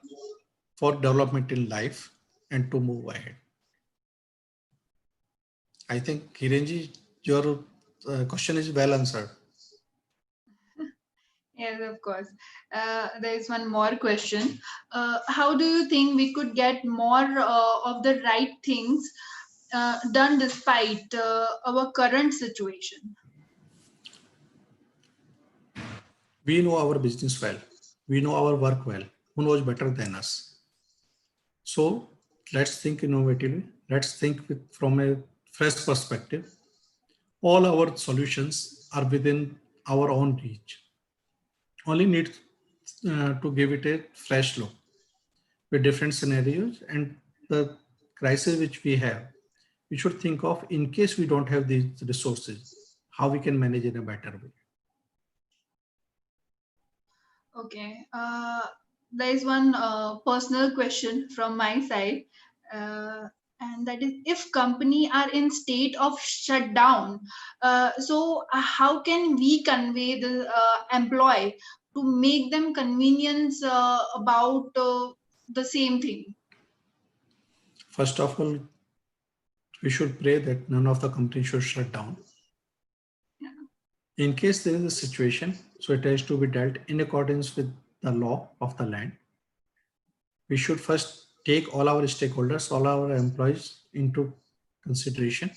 for development in life and to move ahead. I think Hirenji, your question is well answered. Yes, of course. There is one more question. How do you think we could get more of the right things done despite our current situation? We know our business well. We know our work well. Who knows better than us? So let's think innovatively. Let's think from a fresh perspective. All our solutions are within our own reach. Only need to give it a fresh look with different scenarios and the crisis which we have. We should think of in case we don't have these resources, how we can manage in a better way. Okay. There is one personal question from my side, and that is, if company are in state of shutdown, so how can we convey the employee to make them convenience about the same thing? First of all, we should pray that none of the companies should shut down. In case there is a situation, so it has to be dealt in accordance with the law of the land. We should first take all our stakeholders, all our employees into consideration.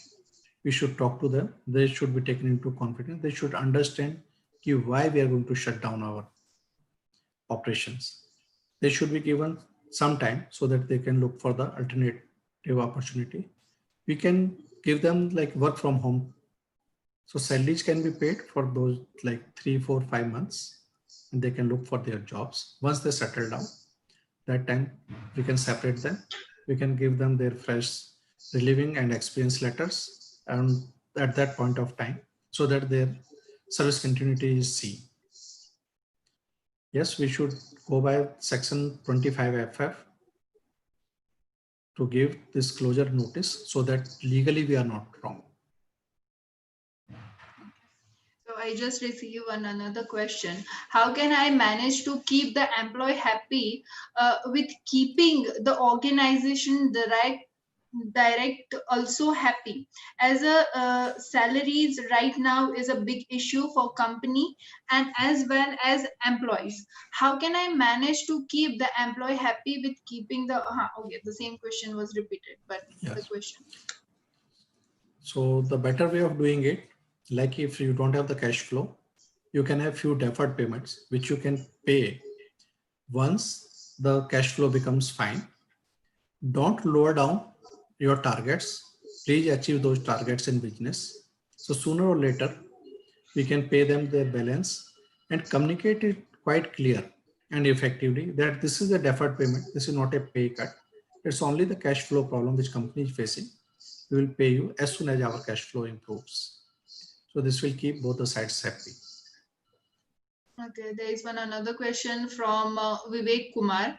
We should talk to them. They should be taken into confidence. They should understand why we are going to shut down our operations. They should be given some time so that they can look for the alternative opportunity. We can give them like work from home. So salaries can be paid for those like 3, 4, 5 months, and they can look for their jobs. Once they settle down, that time we can separate them. We can give them their fresh relieving and experience letters, and at that point of time, so that their service continuity is seen. Yes, we should go by section 25 FF to give this closure notice so that legally we are not wrong. So I just received another question. How can I manage to keep the employee happy with keeping the organization direct also happy, as a salaries right now is a big issue for company and as well as employees? How can I manage to keep the employee happy with keeping the okay, the same question was repeated, but the Yes. question. So the better way of doing it, like if you don't have the cash flow, you can have few deferred payments, which you can pay once the cash flow becomes fine. Don't lower down your targets. Please achieve those targets in business. So sooner or later, we can pay them their balance and communicate it quite clear and effectively that this is a deferred payment. This is not a pay cut. It's only the cash flow problem which company is facing. We will pay you as soon as our cash flow improves. So this will keep both the sides happy. Okay, there is one another question from Vivek Kumar.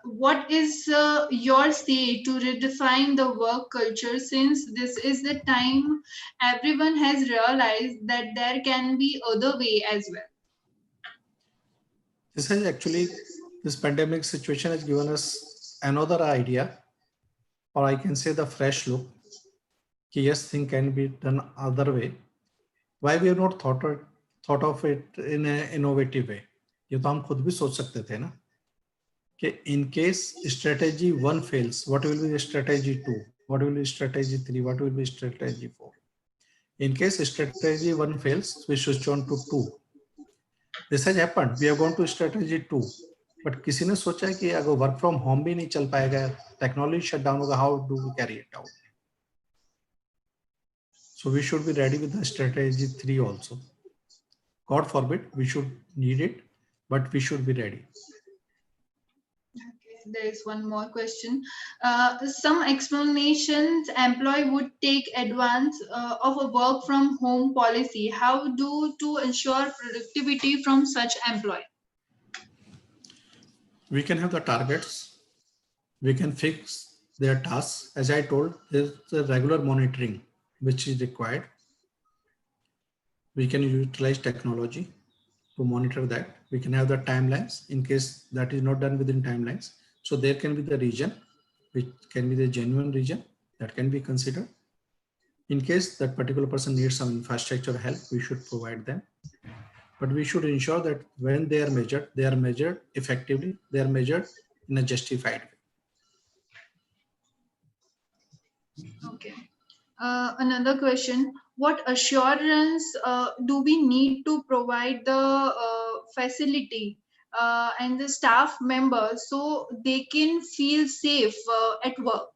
What is your say to redefine the work culture, since this is the time everyone has realized that there can be other way as well? This has actually, this pandemic situation has given us another idea, or I can say the fresh look. Yes, things can be done other way. Why we have not thought of it in an innovative way? ये तो हम खुद भी सोच सकते थे ना कि in case strategy 1 fails, what will be strategy 2? What will be strategy 3? What will be strategy 4? In case strategy 1 fails, we switch on to 2. This has happened. We have gone to strategy 2. But किसी ने सोचा है कि अगर work from home भी नहीं चल पाएगा, technology shut down होगा, how do we carry it out? So we should be ready with the strategy 3 also. God forbid we should need it, but we should be ready. Okay, there is one more question. Some explanations employee would take advance of a work from home policy. How to ensure productivity from such employee? We can have the targets. We can fix their tasks. As I told, there's a regular monitoring which is required. We can utilize technology to monitor that. We can have the timelines in case that is not done within timelines. So there can be the region, which can be the genuine region that can be considered. In case that particular person needs some infrastructure help, we should provide them. But we should ensure that when they are measured effectively, they are measured in a justified way. Okay. Another question: what assurance do we need to provide the facility and the staff members so they can feel safe at work?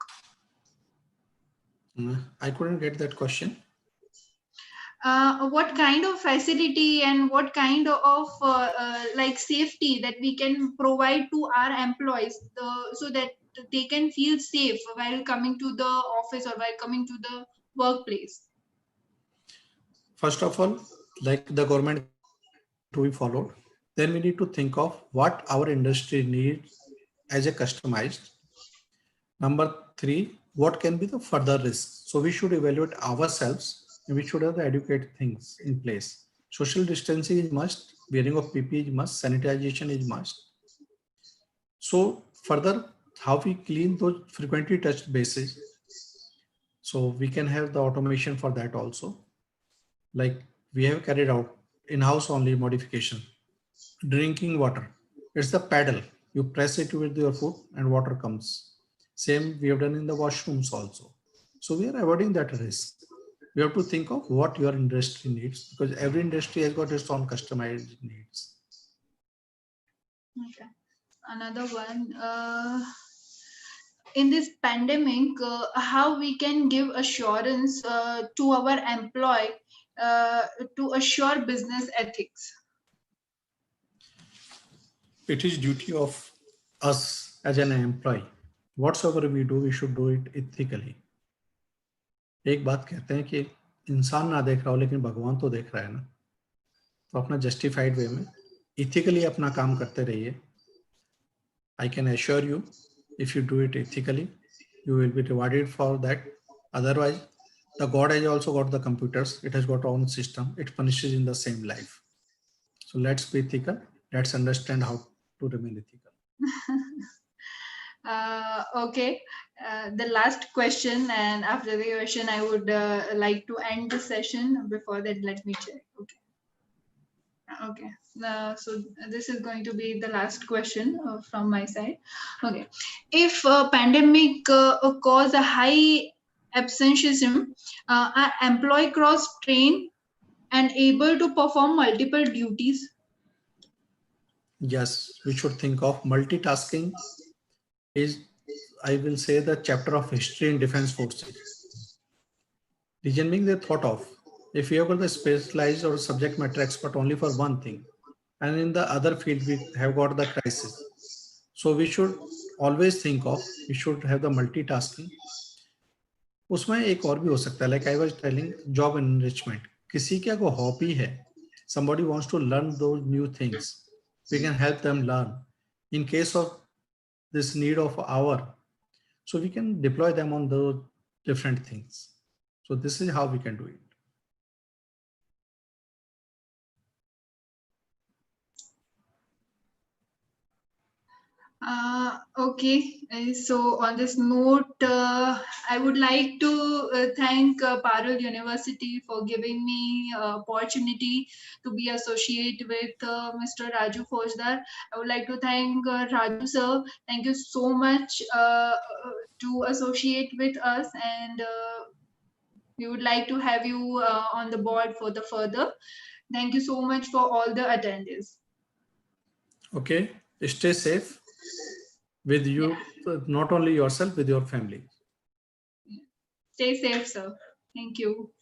I couldn't get that question. What kind of facility and what kind of like safety that we can provide to our employees so that they can feel safe while coming to the office or while coming to the workplace? First of all, like the government to be followed, then we need to think of what our industry needs as a customized. Number three, what can be the further risks? So we should evaluate ourselves and we should have the adequate things in place. Social distancing is must, wearing of PPE is must, sanitization is must. So further, how we clean those frequently touched bases. So we can have the automation for that also. Like we have carried out in-house only modification. Drinking water, it's the paddle. You press it with your foot and water comes. Same we have done in the washrooms also. So we are avoiding that risk. You have to think of what your industry needs because every industry has got its own customized needs. Okay. Another one. In this pandemic, how we can give assurance to our employee to assure business ethics? It is duty of us as an employee. Whatsoever we do, we should do it ethically. एक बात कहते हैं कि इंसान ना देख रहा हो लेकिन भगवान तो देख रहा है ना, तो अपना जस्टिफाइड वे में इथिकली अपना काम करते रहिए. I can assure you, if you do it ethically, you will be rewarded for that. Otherwise, the God has also got the computers. It has got own system. It punishes in the same life. So let's be ethical. Let's understand how to remain ethical. Okay. The last question, and after the question, I would like to end the session. Before that, let me check. Okay. Okay. So this is going to be the last question from my side. Okay. If pandemic cause a high absenteeism, are employee cross trained and able to perform multiple duties? Yes, we should think of multitasking is, I will say, the chapter of history in defense forces. Reason being they thought of, if you have got the specialized or subject matter expert only for one thing, and in the other field we have got the crisis. So we should always think of, we should have the multitasking. उसमें एक और भी हो सकता है, like I was telling, job enrichment. किसी क्या को हॉबी है, somebody wants to learn those new things, we can help them learn. In case of this need of hour, so we can deploy them on those different things. So this is how we can do it. Okay, so on this note, I would like to thank Parul University for giving me opportunity to be associated with Mr. Raju Faujdar. I would like to thank Raju sir. Thank you so much to associate with us, and we would like to have you on the board for the further. Thank you so much for all the attendees. Okay, stay safe with you, not only yourself, with your family. Stay safe, sir. Thank you.